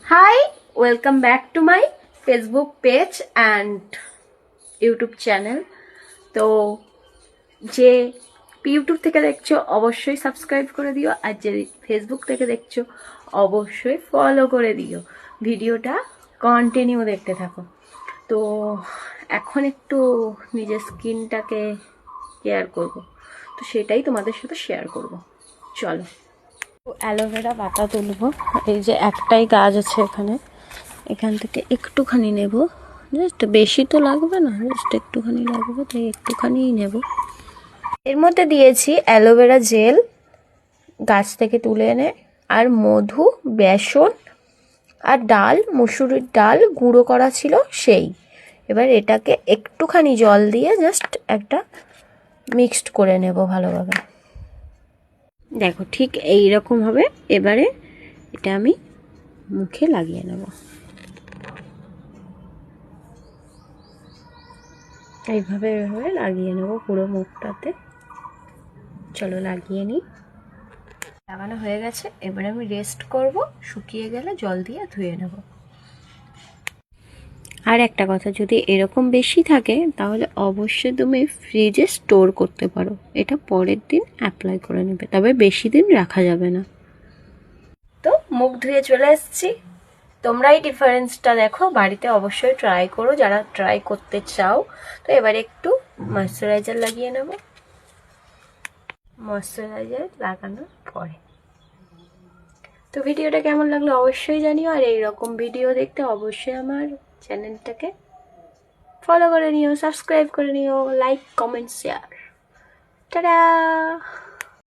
Hi, welcome back to my Facebook page and YouTube channel. তো যে YouTube থেকে দেখছো অবশ্যই সাবস্ক্রাইব করে দিও, আর যে ফেসবুক থেকে দেখছো অবশ্যই ফলো করে দিও। ভিডিওটা কন্টিনিউ দেখতে থাকো। তো এখন একটু নিজের স্কিনটাকে কেয়ার করব, তো সেটাই তোমাদের সাথে শেয়ার করব। চলো, অ্যালোভেরা পাতা তুলবো। এই যে একটাই গাছ আছে এখানে, এখান থেকে একটুখানি নেব, জাস্ট বেশি তো লাগবে না, জাস্ট একটুখানি লাগবে, তাই একটুখানিই নেব। এর মধ্যে দিয়েছি অ্যালোভেরা জেল গাছ থেকে তুলে এনে, আর মধু, বেসন আর ডাল, মুসুরির ডাল গুঁড়ো করা ছিল সেই। এবার এটাকে একটুখানি জল দিয়ে জাস্ট একটা মিক্সড করে নেব ভালোভাবে। দেখো ঠিক এই রকম হবে। এবারে এটা আমি মুখে লাগিয়ে নেব, এইভাবে এইভাবে লাগিয়ে নেব পুরো মুখটাতে। চলো লাগিয়ে নিই। লাগানো হয়ে গেছে, এবারে আমি রেস্ট করব, শুকিয়ে গেলে জল দিয়ে ধুয়ে নেব। আর একটা কথা, যদি এরকম বেশি থাকে তাহলে অবশ্যই তুমি ফ্রিজে স্টোর করতে পারো, এটা পরের দিন অ্যাপ্লাই করে নেবে, তবে বেশি দিন রাখা যাবে না। তো মুখ ধুয়ে চলে এসেছি। তোমরা এই ডিফারেন্সটা দেখো, বাড়িতে অবশ্যই ট্রাই করো যারা ট্রাই করতে চাও। তো এবারে একটু ময়শ্চারাইজার লাগিয়ে নেব। ময়শ্চারাইজার লাগানোর পরে তো ভিডিওটা কেমন লাগলো অবশ্যই জানিও, আর এইরকম ভিডিও দেখতে অবশ্যই আমার চ্যানেলটাকে ফলো করে নিও, সাবস্ক্রাইব করে নিও, লাইক, কমেন্ট, শেয়ার। টাটা।